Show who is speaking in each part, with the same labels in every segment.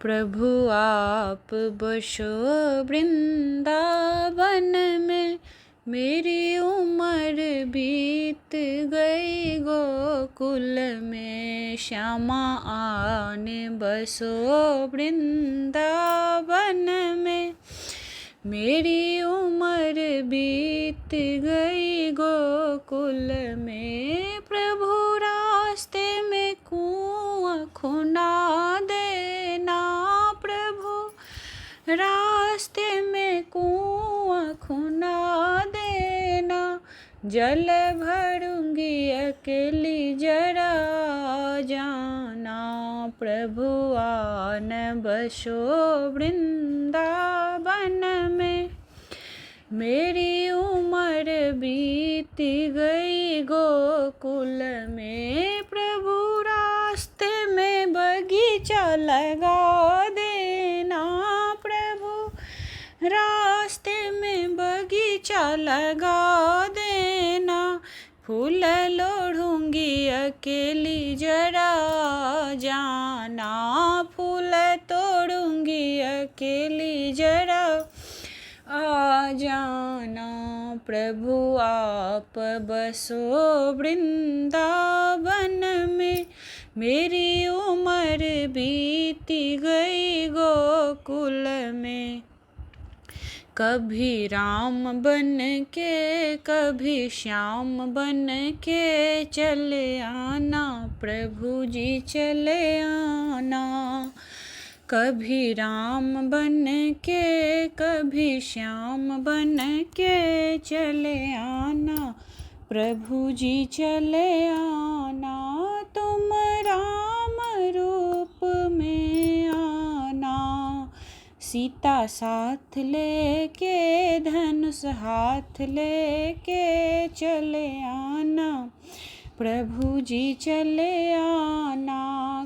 Speaker 1: प्रभु आप बसो वृंदावन में, मेरी उम्र बीत गई गोकुल में। श्यामा आने बसो वृंदावन में, मेरी उम्र बीत गई गोकुल में। प्रभु रास्ते में कुआं खुना देना, प्रभु रास्ते में कुआं खुना देना। जल भरूंगी अकेली जरा जाना, प्रभु आन बसो वृंदावन में, मेरी उम्र बीत गई गोकुल में। प्रभु रास्ते में बगीचा लगा देना, प्रभु रास्ते में बगीचा लगा देना। फूल लोढ़ूंगी अकेली जरा जाना, फूल तोड़ूंगी अकेली जरा आ जाना। प्रभु आप बसो वृंदावन में, मेरी उम्र बीती गई गोकुल में। कभी राम बन के कभी श्याम बन के चले आना, प्रभु जी चले आना। कभी राम बन के कभी श्याम बन के चले आना, प्रभु जी चले आना। तुम राम रूप में आना, सीता साथ लेके धनुष हाथ लेके चले आना, प्रभु जी चले आना।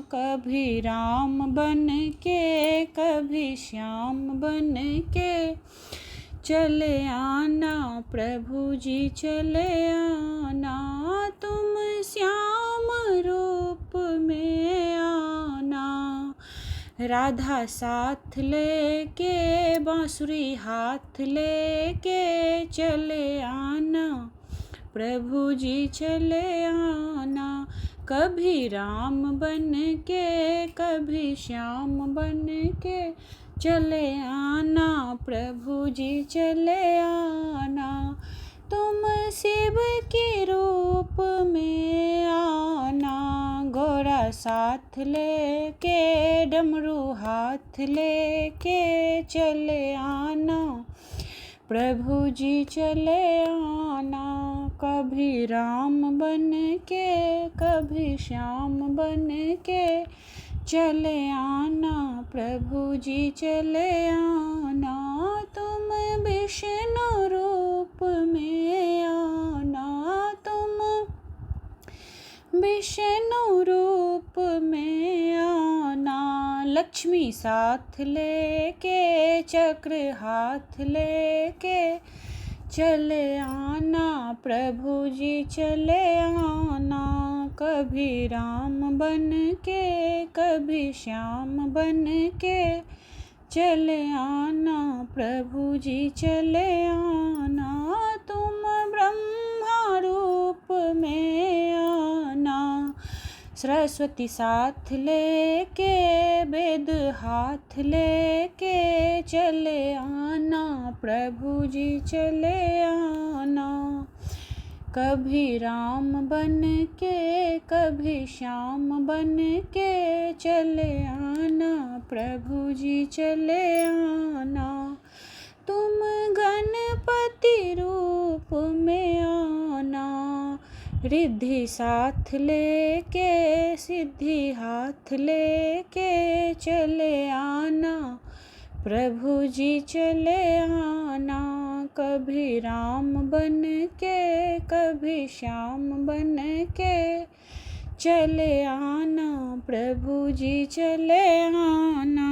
Speaker 1: कभी राम बन के कभी श्याम बन के चले आना, प्रभु जी चले आना। तुम श्याम रूप में आना, राधा साथ लेके बांसुरी हाथ लेके चले आना, प्रभु जी चले आना। कभी राम बन के कभी श्याम बन के चले आना, प्रभु जी चले आना। तुम शिव के रूप में आना, घोड़ा साथ लेके डमरू हाथ लेके चले आना, प्रभु जी चले आना। कभी राम बन के कभी श्याम बन के चले आना, प्रभु जी चले आना। तुम विष्णु रूप में आना, तुम विष्णु रूप में आना। लक्ष्मी साथ लेके चक्र हाथ लेके चले आना, प्रभु जी चले आना। कभी राम बन के कभी श्याम बन के चले आना, प्रभु जी चले आना। तुम ब्रह्मा रूप में आना, सरस्वती साथ लेके वेद हाथ लेके चले आना, प्रभु जी चले आना। कभी राम बन के कभी श्याम बन के चले आना, प्रभु जी चले आना। तुम गणपति रूप में आना, रिद्धि साथ लेके सिद्धि हाथ लेके चले आना, प्रभु जी चले आना। कभी राम बन के कभी श्याम बन के चले आना, प्रभु जी चले आना।